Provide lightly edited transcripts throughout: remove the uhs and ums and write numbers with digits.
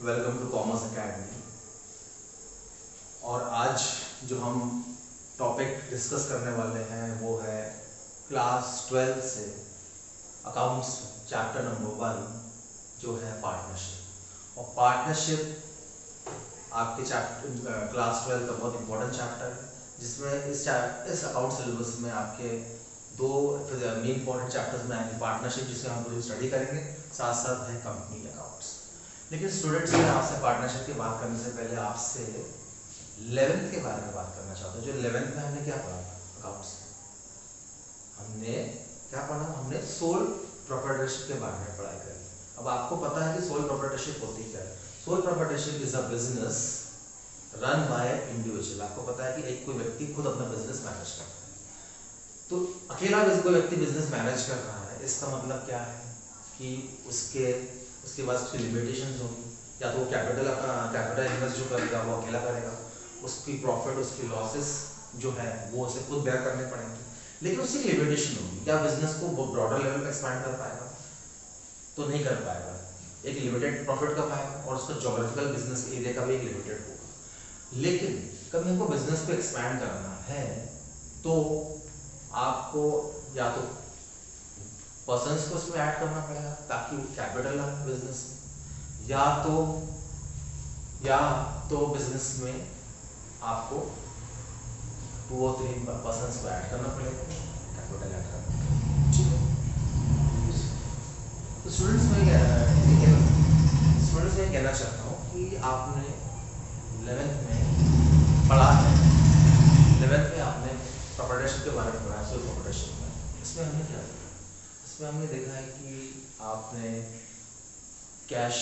Welcome to commerce academy. और आज जो हम टॉपिक डिस्कस करने वाले हैं वो है क्लास 12 से अकाउंट्स चैप्टर नंबर 1 जो है पार्टनरशिप। और पार्टनरशिप आपके चैप्टर क्लास 12 का बहुत इंपॉर्टेंट चैप्टर है, जिसमें इस अकाउंट सिलेबस में आपके दो मेन इंपॉर्टेंट चैप्टर्स में आएंगे। पार्टनरशिप जिसमें हम पूरी स्टडी करेंगे, साथ साथ है कंपनी अकाउंट्स। लेकिन स्टूडेंट्स, मैं आपसे पार्टनरशिप की बात करने से पहले आपसे 11th के बारे में बात करना चाहता हूँ। जो 11th में हमने क्या पढ़ा था अकाउंट्स, हमने क्या पढ़ा? हमने सोल प्रोप्राइटरशिप के बारे में पढ़ाई करी। अब आपको पता है कि सोल प्रोप्राइटरशिप होती क्या है। Sole proprietorship is a business run by individual. आपको पता है कि एक कोई व्यक्ति खुद अपना बिजनेस मैनेज करता है। तो अकेला कोई व्यक्ति बिजनेस मैनेज कर रहा है, इसका मतलब क्या है कि उसके पास उसकी लिमिटेशंस होंगी। या तो वो कैपिटल इन्वेस्ट जो करेगा वो अकेला करेगा, उसकी प्रॉफिट उसकी लॉसेस जो है वो उसे खुद बेयर करने पड़ेंगे। लेकिन उसकी लिमिटेशन होगी। क्या बिजनेस को वो ब्रॉडर लेवल पे एक्सपैंड कर पाएगा? तो नहीं कर पाएगा। एक लिमिटेड प्रॉफिट का पाएगा और उसका ज्योग्राफिकल बिजनेस एरिया का भी एक लिमिटेड होगा। लेकिन कभी हमको बिजनेस को एक्सपैंड करना है तो आपको या तो पर्सन्स को उसमें ऐड करना पड़ेगा ताकि कैपिटल आए बिजनेस में, या तो बिजनेस में आपको 2 और 3 पर्सन्स को ऐड करना पड़ेगा, कैपिटल ऐड करना पड़ेगा। ठीक है। तो स्टूडेंट्स में कहना चाहता हूँ कि आपने 11th में पढ़ा है। 11th में आपने प्रोप्राइटरशिप के बारे में पढ़ा है। सोल प्रोप्राइटरशिप में इसमें हमने क्या देखा? इसमें हमने देखा है कि आपने कैश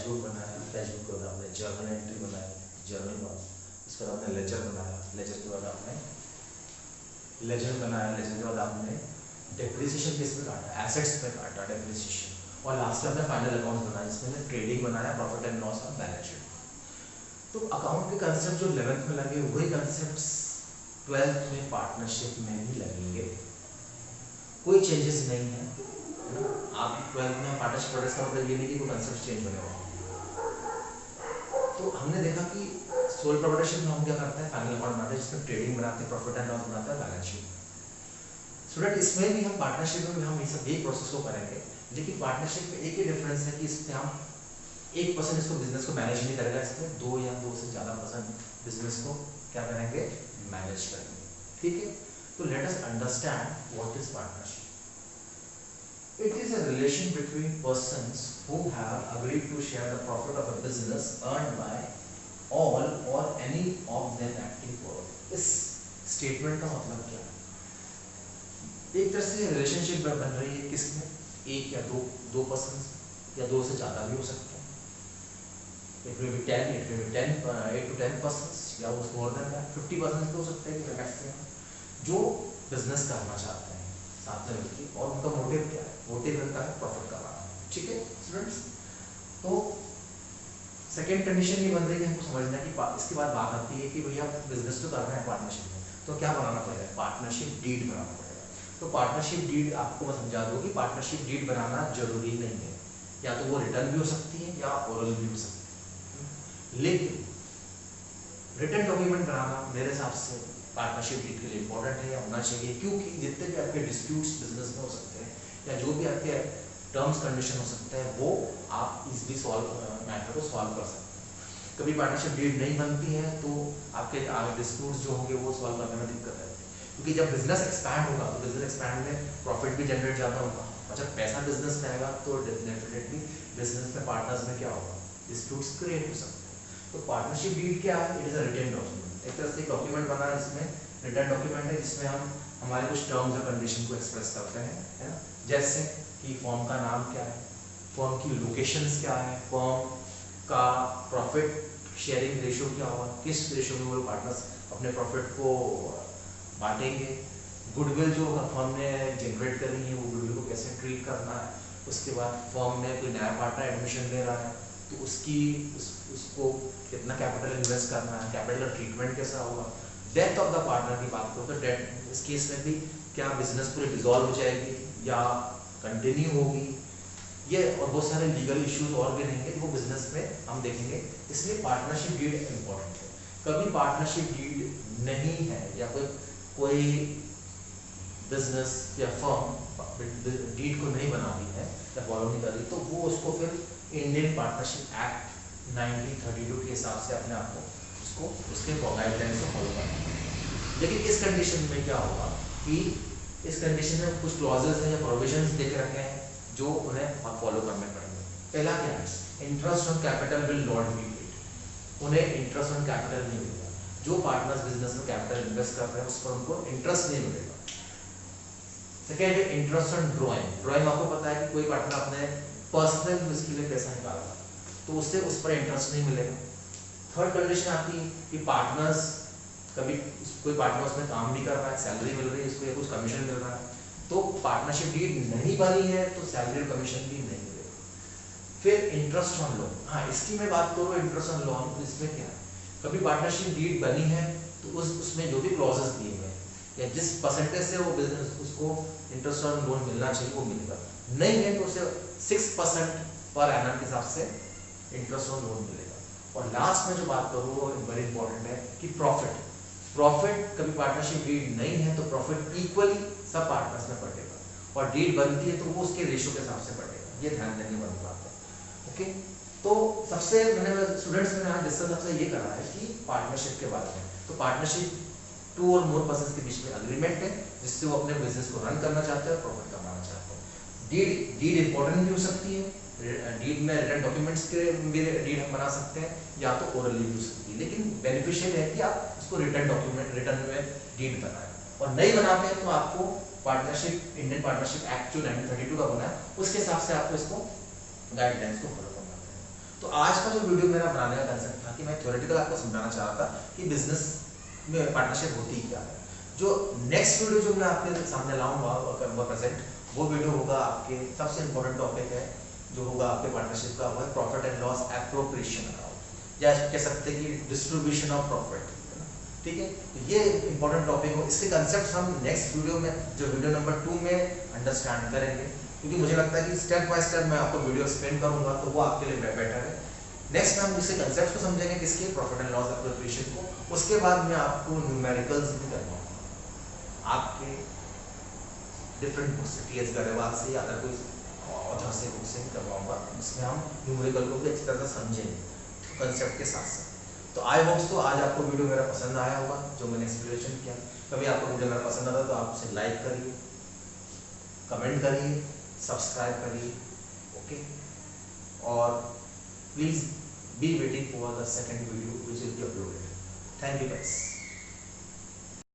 बुक बनाया, कैश बुक के बाद आपने जर्नल एंट्री बनाई, जर्नल बनाया, उसके बाद आपने लेजर बनाया, लेजर के बाद आपने लेजर बनाया, लेजर के बाद आपने डेप्रिसिएशन किस में काटा, एसेट्स में काटा डेप्रिसिएशन, और लास्ट में आपने फाइनल अकाउंट बनाया जिसमें ट्रेडिंग बनाया, प्रॉफिट एंड लॉस और बैलेंस शीट। तो अकाउंट के कंसेप्ट जो 11th में लगे वही कंसेप्ट 12th में पार्टनरशिप में भी लगेंगे। कोई चेंजेस नहीं है। आप 12th में पार्टनरशिप प्रोडक्ट्स का मतलब ये नहीं कि कोई कंसेप्ट चेंज होने वाला। तो हमने देखा कि सोल प्रोप्राइटरशिप में हम क्या करते हैं, फाइनल अकाउंट बनाते हैं जिसमें ट्रेडिंग बनाते हैं, प्रॉफिट एंड लॉस बनाते हैं, बैलेंस शीट। स्टूडेंट, इसमें भी हम पार्टनरशिप में भी हम ये सब एक प्रोसेस को करेंगे, लेकिन पार्टनरशिप में एक ही डिफरेंस है कि इसमें हम एक पर्सन इसको बिजनेस को मैनेज नहीं करेगा, इसमें 2 या 2 से ज़्यादा पर्सन बिजनेस को क्या करेंगे, मैनेज करेंगे। ठीक है। तो let us understand what is partnership. It is a relation between persons who have agreed to share the profit of a business earned by all or any of them acting for it. इस statement का मतलब क्या है? एक तरह से relationship बन रही है किसमें, एक या दो पर्सन या 2 से ज़्यादा भी हो सकते हैं। It may be 10, it may be 8 to 10 persons या वो more than that 50 persons भी हो सकते हैं कि मैक्सिमम, जो बिजनेस करना चाहते हैं साथ में मिलकर, और उनका मोटिव क्या है? मोटिव उनका है प्रॉफिट कमाना। ठीक है स्टूडेंट्स। तो सेकेंड कंडीशन ये बन रही है हमको समझना कि इसके बाद बात आती है कि भैया बिजनेस तो कर रहे हैं पार्टनरशिप में, तो क्या बनाना पड़ेगा? पार्टनरशिप डीड बनाना पड़ेगा। तो पार्टनरशिप डीड आपको मैं समझा दूँ कि पार्टनरशिप डीड बनाना जरूरी नहीं है, या तो वो रिटर्न भी हो सकती है या ओरल भी हो सकती है। लेकिन रिटर्न डॉक्यूमेंट बनाना मेरे हिसाब से पार्टनरशिप डीड के लिए इंपॉर्टेंट है या होना चाहिए, क्योंकि जितने भी आपके डिस्प्यूट्स बिजनेस में हो सकते हैं या जो भी आपके टर्म्स कंडीशन हो सकते हैं वो आप इजीली मैटर को सॉल्व कर सकते हैं। कभी पार्टनरशिप डीड नहीं बनती है तो आपके आगे डिस्प्यूट्स जो होंगे वो सॉल्व करने में दिक्कत रहती है, क्योंकि जब बिजनेस एक्सपैंड होगा तो बिजनेस एक्सपैंड में प्रॉफिट भी जनरेट ज़्यादा होगा, और जब पैसा बिजनेस में आएगा तो डेफिनेटली बिजनेस में पार्टनर्स में क्या होगा, डिस्प्यूट्स क्रिएट हो सकते हैं। तो पार्टनरशिप डीड क्या है? It is a written document. एक तरह से डॉक्यूमेंट बना है जिसमें रिटन डॉक्यूमेंट है, जिसमें हम हमारे कुछ टर्म्स और कंडीशन को एक्सप्रेस करते हैं, है ना। जैसे कि फर्म का नाम क्या है, फर्म की लोकेशंस क्या है, फर्म का प्रॉफिट शेयरिंग रेशियो क्या होगा, किस रेशियो में वो पार्टनर्स अपने प्रॉफिट को बांटेंगे, गुडविल जो फर्म ने जनरेट करनी है वो गुडविल को कैसे ट्रीट करना है, उसके बाद फर्म में कोई नया पार्टनर एडमिशन ले रहा है तो उसको कितना कैपिटल इन्वेस्ट करना है, कैपिटल का ट्रीटमेंट कैसा होगा, डेथ ऑफ द पार्टनर की बात करो तो डेथ इस केस में भी क्या बिजनेस पूरी डिसॉल्व हो जाएगी या कंटिन्यू होगी, ये और बहुत सारे लीगल इश्यूज और भी रहेंगे, वो बिजनेस में हम देखेंगे। इसलिए पार्टनरशिप डीड इम्पोर्टेंट है। कभी पार्टनरशिप डीड नहीं है या कोई बिजनेस या फर्म डीड को नहीं बना रही है या फॉलो नहीं कर रही, तो वो उसको फिर इंडियन पार्टनरशिप एक्ट 1932 के हिसाब से अपने आप को उसको उसके गाइडलाइन को फॉलो करना है। लेकिन इस कंडीशन में क्या होगा कि इस कंडीशन में कुछ क्लॉजेस हैं या प्रोविजंस देख रखे हैं जो उन्हें फॉलो करने पड़ेंगे। पहला क्या है, interest on capital will not be paid, उन्हें इंटरेस्ट ऑन कैपिटल नहीं मिलेगा। जो पार्टनर्स बिजनेस में कैपिटल इन्वेस्ट कर रहे हैं उस पर उनको इंटरेस्ट नहीं मिलेगा। सेकेंड है इंटरेस्ट ऑन ड्रॉइंग। ड्रॉइंग आपको पता है कि कोई पार्टनर अपने पर्सनल यूज के लिए पैसा निकाला तो उससे उस पर इंटरेस्ट नहीं मिलेगा। थर्ड कंडीशन आती है कि पार्टनर्स कभी कोई पार्टनर उसमें काम भी कर रहा है, सैलरी मिल रही है इसको या कुछ कमीशन मिल रहा है, तो पार्टनरशिप डीड नहीं बनी है तो सैलरी और कमीशन भी नहीं मिलेगा। फिर इंटरेस्ट ऑन लोन, हाँ इसकी मैं बात करूँ इंटरेस्ट ऑन लोन, तो इसमें क्या है, कभी पार्टनरशिप डीड बनी है तो उसमें जो भी क्लॉजेस दिए हुए हैं या जिस परसेंटेज से वो बिजनेस उसको इंटरेस्ट ऑन लोन मिलना चाहिए वो मिलेगा, नहीं है तो उसे 6% पर एनम के हिसाब से इंटरेस्ट ऑन लोन मिलेगा। और लास्ट में जो बात करूँ वो वेरी इंपॉर्टेंट है कि प्रॉफिट कभी पार्टनरशिप डीड नहीं है तो प्रॉफिट इक्वली सब पार्टनर्स में बटेगा, और डीड बनती है तो वो उसके रेशियो के हिसाब से बटेगा। ये ध्यान देने वाली बात है। ओके, तो सबसे मैंने स्टूडेंट्स में आज डिस्कस सबसे ये करा है कि पार्टनरशिप के बारे में। तो पार्टनरशिप 2 और मोर पर्सन्स के बीच में अग्रीमेंट है जिससे वो अपने बिजनेस को रन करना चाहते हैं और प्रॉफिट कमाना चाहते हैं। डीड इंपॉर्टेंट भी हो सकती है, डीड में रिटन डॉक्यूमेंट्स के भी डीड हम बना सकते हैं या तो ओरली भी हो सकती है, लेकिन बेनिफिशियल है कि आप इसको रिटन डॉक्यूमेंट रिटर्न में डीड बनाएं। और नहीं बनाते हैं तो आपको पार्टनरशिप इंडियन पार्टनरशिप एक्ट जो 1932 का बना है उसके हिसाब से आपको इसको गाइडलाइंस को फॉलो करना है। तो आज का जो वीडियो मेरा बनाने का कंसेप्ट था कि मैं थ्योरेटिकल आपको समझाना चाह रहा था कि बिजनेस में पार्टनरशिप होती क्या है। जो नेक्स्ट वीडियो जो मैं आपके सामने लाऊंगा और करूंगा प्रेजेंट, वो वीडियो होगा आपके सबसे इंपॉर्टेंट टॉपिक है जो होगा आपके पार्टनरशिप का, वो profit and loss appropriation account, या कह सकते हैं कि डिस्ट्रीब्यूशन ऑफ प्रॉफिट। ठीक है, तो ये इंपॉर्टेंट टॉपिक हो, इसके कंसेप्ट हम नेक्स्ट वीडियो में जो वीडियो नंबर 2 में अंडरस्टैंड करेंगे, क्योंकि मुझे लगता है कि स्टेप बाय स्टेप मैं आपको वीडियो एक्सप्लेन करूंगा तो वो आपके लिए बेटर है। नेक्स्ट हम इसके कंसेप्ट को समझेंगे किसके, प्रॉफिट एंड लॉस एप्रोप्रिएशन को। उसके बाद मैं आपको न्यूमेरिकल्स भी करवाऊंगा आपके डिफरेंट बुक्स से, टीएच गरेवाल से या अदर कोई ऑथर से बुक से करवाऊंगा, जिसमें हम न्यूमेरिकल को भी अच्छी तरह से समझेंगे कंसेप्ट के साथ साथ। तो आई होप्स तो आज आपको वीडियो मेरा पसंद आया होगा जो मैंने एक्सप्लेनेशन किया। कभी आपको वीडियो मेरा पसंद आता तो आप उसे लाइक करिए, कमेंट करिए, सब्सक्राइब करिए। ओके, और please be waiting for the second video which will be uploaded. Thank you guys.